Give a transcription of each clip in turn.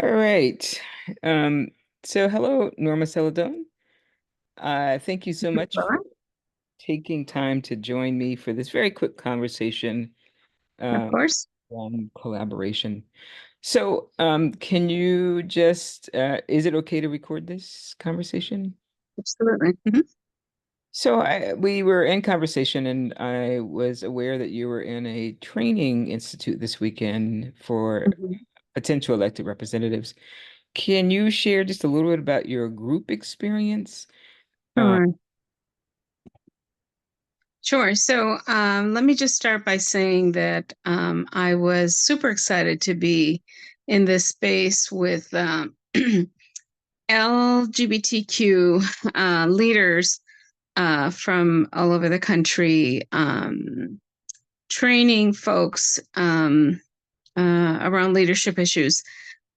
All right. Um, so hello, Norma Seledon. Thank you so much for Sure, taking time to join me for this very quick conversation of um, course. on collaboration. So, can you is it okay to record this conversation? Absolutely. We were in conversation, and I was aware that you were in a training institute this weekend for Mhm. potential elected representatives. Can you share just a little bit about your group experience? Uh, Sure. Sure. So let me just start by saying that I was super excited to be in this space with LGBTQ leaders from all over the country, training folks around leadership issues,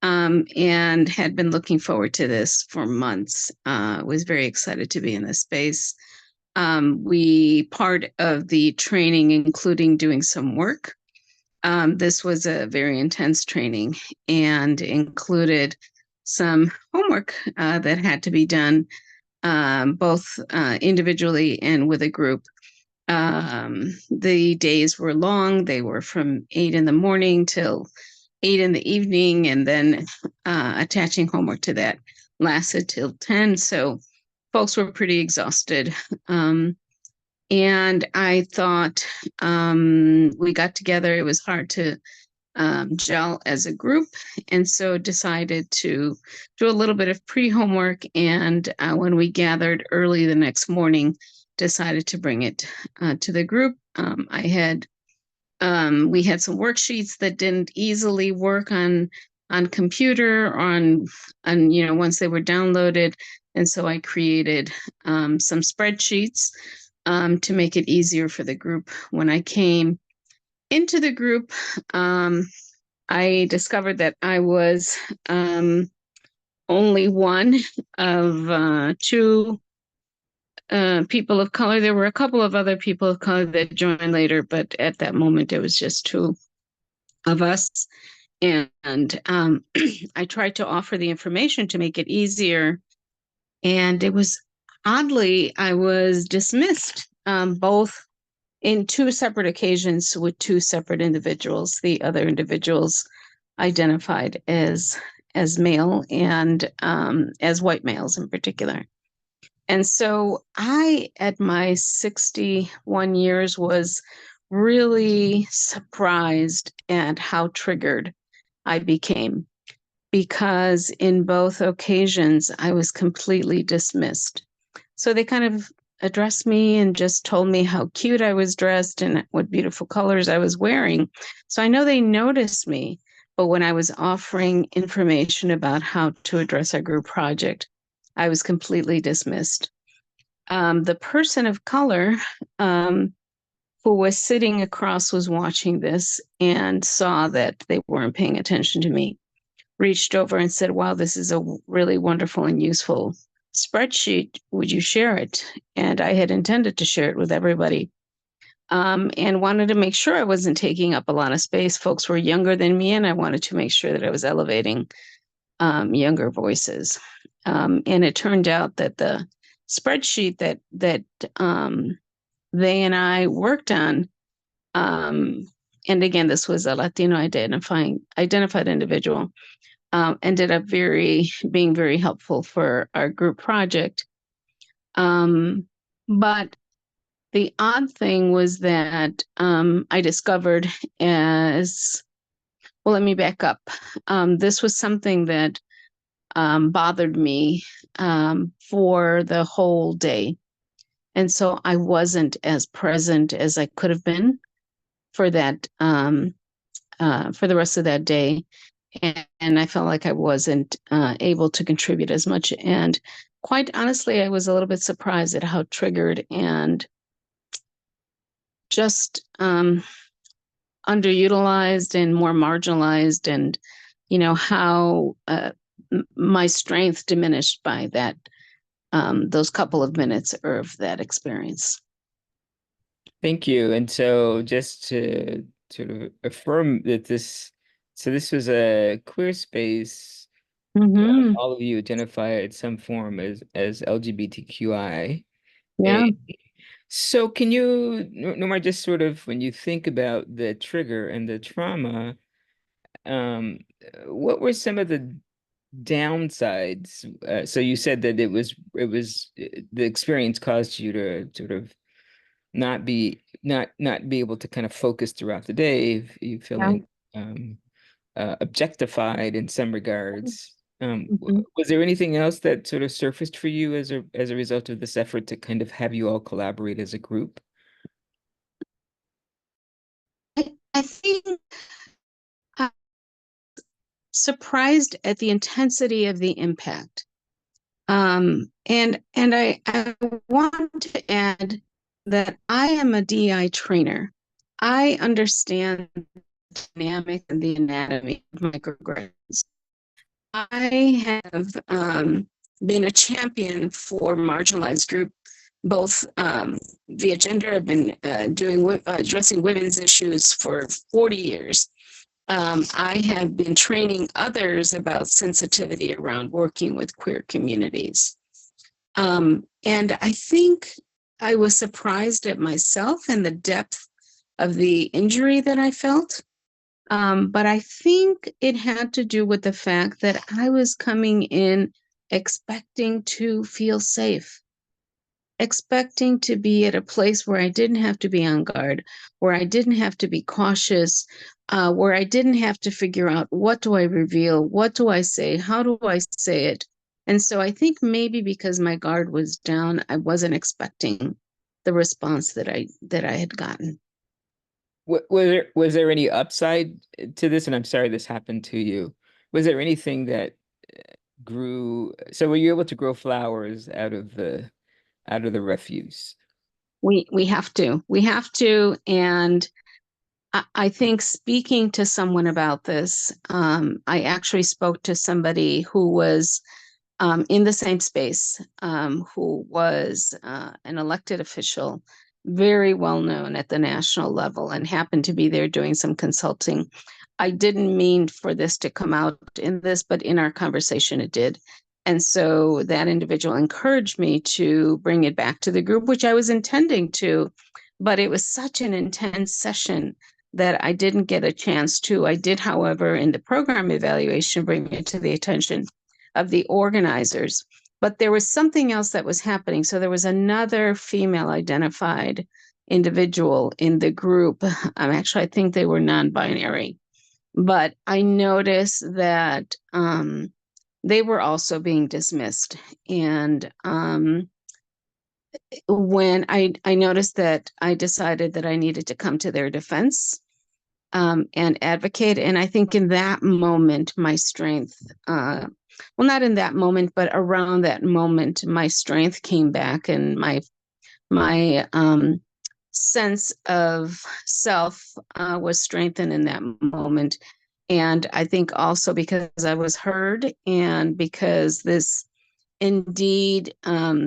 and had been looking forward to this for months. Was very excited to be in this space. We part of the training, including doing some work. This was a very intense training and included some homework that had to be done, both individually and with a group. The days were long. They were from 8 in the morning till 8 in the evening, and then attaching homework to that lasted till 10. So folks were pretty exhausted. Um, and I thought we got together. It was hard to gel as a group, and so decided to do a little bit of pre-homework. And when we gathered early the next morning, decided to bring it to the group. We had some worksheets that didn't easily work on computer, on once they were downloaded, and so I created some spreadsheets to make it easier for the group. When I came into the group, I discovered that I was only one of two people of color. There were a couple of other people of color that joined later, but at that moment, it was just two of us. And I tried to offer the information to make it easier. And it was oddly, I was dismissed, both in two separate occasions with two separate individuals. The other individuals identified as male and as white males in particular. And so I, at my 61 years, was really surprised at how triggered I became, because in both occasions I was completely dismissed. So they kind of addressed me and just told me how cute I was dressed and what beautiful colors I was wearing. So I know they noticed me, but when I was offering information about how to address our group project, I was completely dismissed. The person of color um, who was sitting across was watching this and saw that they weren't paying attention to me, reached over and said, "Wow, this is a really wonderful and useful spreadsheet. Would you share it?" And I had intended to share it with everybody, and wanted to make sure I wasn't taking up a lot of space. Folks were younger than me, and I wanted to make sure that I was elevating younger voices. And it turned out that the spreadsheet that they and I worked on, um, and again, this was a Latino identified individual, ended up being very helpful for our group project. But the odd thing was that I discovered as well, let me back up. This was something that bothered me for the whole day. And so I wasn't as present as I could have been for that, for the rest of that day. And I felt like I wasn't able to contribute as much. And quite honestly, I was a little bit surprised at how triggered and just underutilized and more marginalized, and how my strength diminished by that, those couple of minutes of that experience. Thank you. And so, just to sort of affirm that this was a queer space Mm-hmm. All of you identify at some form as LGBTQI. Yeah. So can you, Norma, just sort of when you think about the trigger and the trauma, um, what were some of the downsides? So you said that the experience caused you to sort of not be able to kind of focus throughout the day, you Yeah. feeling um, objectified in some regards. Mhm. Was there anything else that sort of surfaced for you as a result of this effort to kind of have you all collaborate as a group? I think I'm surprised at the intensity of the impact. And I want to add that I am a DI trainer. I understand the dynamic and the anatomy of microaggressions. I have been a champion for marginalized group, both via gender. I've been addressing women's issues for 40 years. I have been training others about sensitivity around working with queer communities. And I think I was surprised at myself and the depth of the injury that I felt. But I think it had to do with the fact that I was coming in expecting to feel safe, expecting to be at a place where I didn't have to be on guard, where I didn't have to be cautious, where I didn't have to figure out what do I reveal, what do I say, how do I say it. And so I think maybe because my guard was down, I wasn't expecting the response that I had gotten. Was there any upside to this? And I'm sorry this happened to you. Was there anything that grew? So were you able to grow flowers out of the refuse? We have to, and I think speaking to someone about this, I actually spoke to somebody who was in the same space, who was an elected official, very well known at the national level, and happened to be there doing some consulting. I didn't mean for this to come out in this, but in our conversation, it did. And so that individual encouraged me to bring it back to the group, which I was intending to, but it was such an intense session that I didn't get a chance to. I did, however, in the program evaluation, bring it to the attention of the organizers. But there was something else that was happening. So there was another female identified individual in the group. Actually, I think they were non binary. But I noticed that they were also being dismissed. And when I noticed that, I decided that I needed to come to their defense and advocate. And I think in that moment, my strength, well, not in that moment, but around that moment, my strength came back, and my sense of self was strengthened in that moment. And I think also because I was heard, and because this indeed,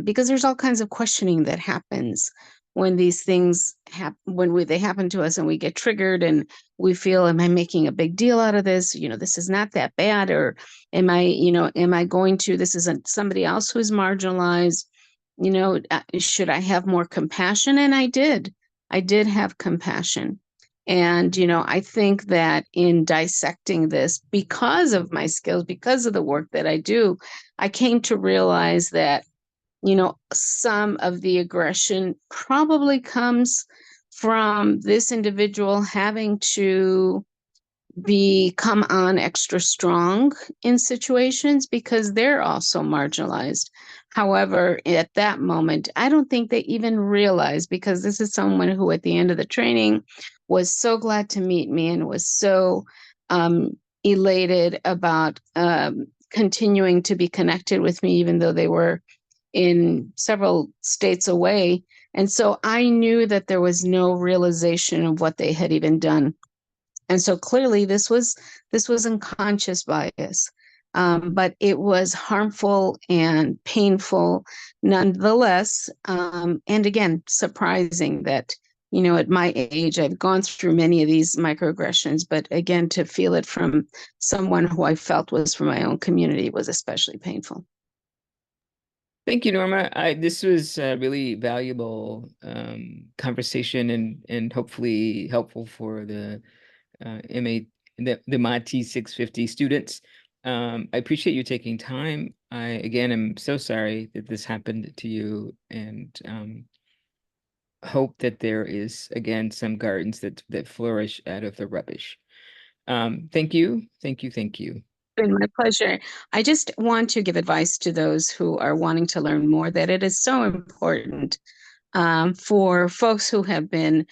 because there's all kinds of questioning that happens when these things happen, they happen to us, and we get triggered, and we feel, am I making a big deal out of this? This is not that bad, or am I going to? This isn't somebody else who's marginalized. Should I have more compassion? And I did have compassion. And, I think that in dissecting this, because of my skills, because of the work that I do, I came to realize that, some of the aggression probably comes from this individual having to come on extra strong in situations because they're also marginalized. However, at that moment, I don't think they even realized, because this is someone who at the end of the training was so glad to meet me and was so um, elated about continuing to be connected with me, even though they were in several states away. And so I knew that there was no realization of what they had even done. And so clearly this was unconscious bias, but it was harmful and painful nonetheless. And again, surprising that at my age, I've gone through many of these microaggressions, but again, to feel it from someone who I felt was from my own community was especially painful. Thank you, Norma. This was a really valuable conversation and hopefully helpful for the MA the MAT 650 students. I appreciate you taking time. I again am so sorry that this happened to you, and hope that there is again some gardens that flourish out of the rubbish. Thank you, thank you, thank you. It's been my pleasure. I just want to give advice to those who are wanting to learn more that it is so important for folks who have been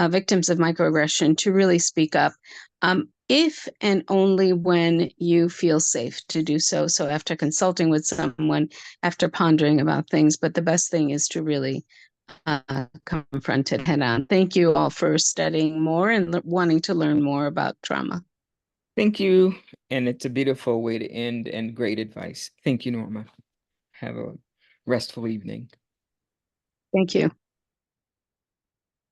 victims of microaggression to really speak up. If and only when you feel safe to do so. So, after consulting with someone, after pondering about things, but the best thing is to really confront it head on. Thank you all for studying more and wanting to learn more about trauma. Thank you, and it's a beautiful way to end and great advice. Thank you, Norma. Have a restful evening. Thank you.